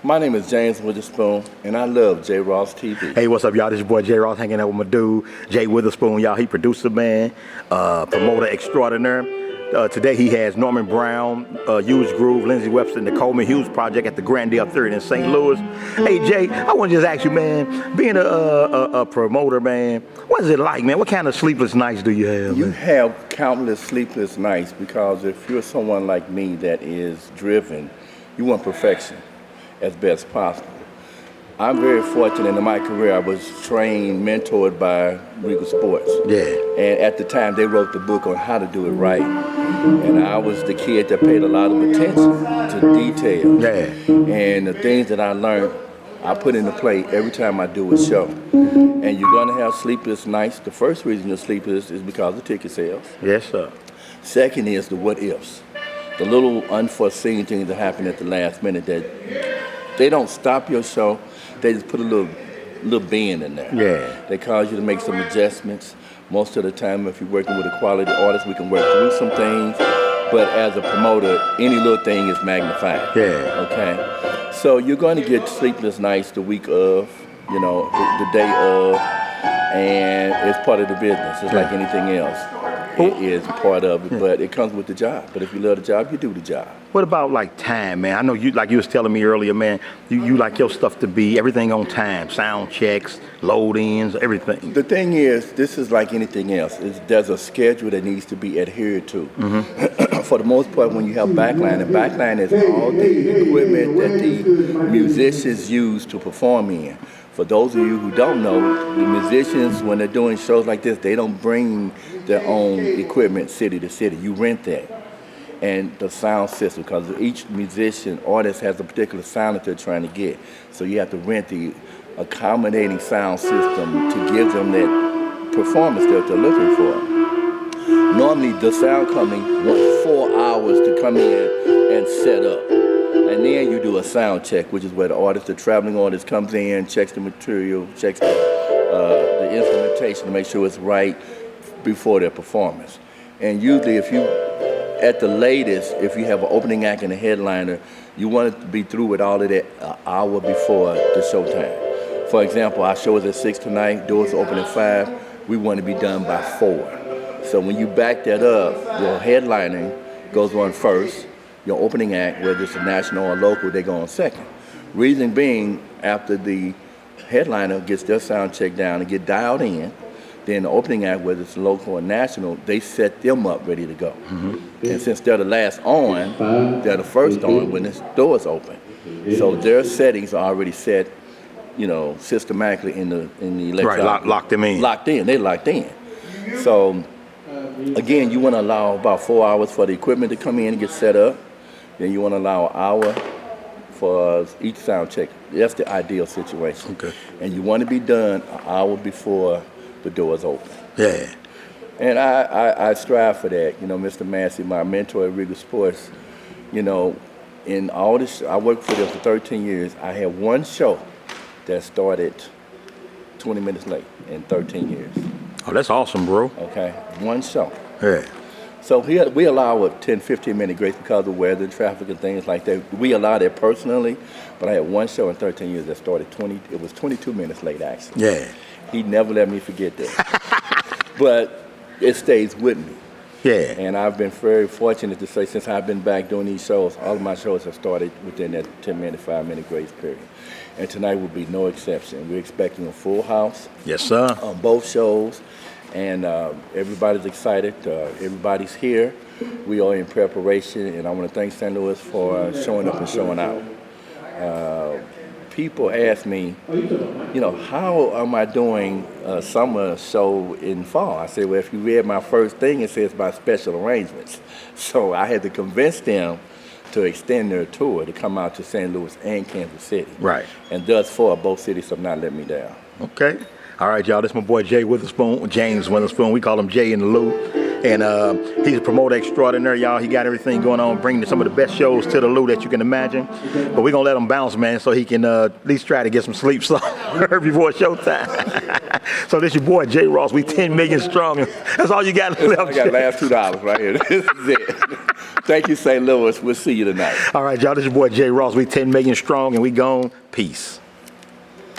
My name is James Witherspoon, and I love J. Ross TV. Hey, what's up, y'all? This is your boy J. Ross hanging out with my dude, Jay Witherspoon. Y'all, he producer, man, promoter extraordinaire. Today he has Norman Brown, Hughes Groove, Lindsey Webster, and the Coleman Hughes Project at the Grandale Theater in St. Louis. Hey, Jay, I want to just ask you, man, being a promoter, man, what is it like, man? What kind of sleepless nights do you have? You man? have countless sleepless nights because if you're someone like me that is driven, you want perfection as best possible. I'm very fortunate in my career. I was trained, mentored by Regal Sports. Yeah. And at the time, they wrote the book on how to do it right. And I was the kid that paid a lot of attention to detail. Yeah. And the things that I learned, I put into play every time I do a show. And you're gonna have sleepless nights. The first reason you're sleepless is because of ticket sales. Yes, sir. Second is the what ifs. The little unforeseen things that happen at the last minute that they don't stop your show. They just put a little bend in there. Yeah. They cause you to make some adjustments. Most of the time, if you're working with a quality artist, we can work through some things. But as a promoter, any little thing is magnified. Yeah. Okay. So you're going to get sleepless nights the week of, the day of, and it's part of the business. It's like anything else. It is part of it, but it comes with the job. But if you love the job, you do the job. What about like time, man? I know you, like you was telling me earlier, man, you like your stuff to be everything on time, sound checks, load-ins, everything. The thing is, this is like anything else. There's a schedule that needs to be adhered to. Mm-hmm. For the most part, when you have backline, and backline is all the equipment that the musicians use to perform in. For those of you who don't know, the musicians, when they're doing shows like this, they don't bring their own equipment city to city. You rent that. And the sound system, because each musician, artist has a particular sound that they're trying to get. So you have to rent the accommodating sound system to give them that performance that they're looking for. Normally, the sound company wants 4 hours to come in and set up. And then you do a sound check, which is where the traveling artist comes in, checks the material, checks the instrumentation to make sure it's right before their performance. And usually at the latest, if you have an opening act and a headliner, you want it to be through with all of that an hour before the showtime. For example, our show is at 6 tonight, doors open at 5. We want to be done by 4. So when you back that up, your headlining goes on first. Your opening act, whether it's a national or local, they go on second. Reason being, after the headliner gets their sound check down and get dialed in, then the opening act, whether it's local or national, they set them up ready to go. Mm-hmm. And since they're the last on, they're the first on when the doors open. So their settings are already set, systematically in the electronic. Right, lock them in. Locked in, they're locked in. So again, you want to allow about 4 hours for the equipment to come in and get set up. Then you want to allow an hour for each sound check. That's the ideal situation. Okay. And you want to be done an hour before the doors open. Yeah. And I strive for that. Mr. Massey, my mentor at Regal Sports, in all this, I worked for them for 13 years. I had one show that started 20 minutes late in 13 years. Oh, that's awesome, bro. Okay, one show. Yeah. So we allow a 10, 15-minute grace because of weather, traffic, and things like that. We allow that personally, but I had one show in 13 years that started it was 22 minutes late, actually. Yeah. He never let me forget that. But it stays with me. Yeah. And I've been very fortunate to say, since I've been back doing these shows, all of my shows have started within that 10-minute, 5-minute grace period. And tonight will be no exception. We're expecting a full house. Yes, sir. On both shows. And everybody's excited. Everybody's here. We are in preparation, and I want to thank St. Louis for showing up and showing out. People ask me, how am I doing a summer show in fall? I said, well, if you read my first thing, it says by special arrangements. So I had to convince them to extend their tour to come out to St. Louis and Kansas City. Right. And thus far, both cities have not let me down. Okay. All right, y'all, this is my boy Jay Witherspoon, James Witherspoon. We call him Jay in the Loop. And he's a promoter extraordinaire, y'all. He got everything going on, bringing some of the best shows to the Lou that you can imagine. But we're going to let him bounce, man, so he can at least try to get some sleep before showtime. So this your boy, J. Ross. We 10 million strong. That's all you got left. I got the last $2 right here. This is it. Thank you, St. Louis. We'll see you tonight. All right, y'all. This is your boy, J. Ross. We 10 million strong, and we gone. Peace.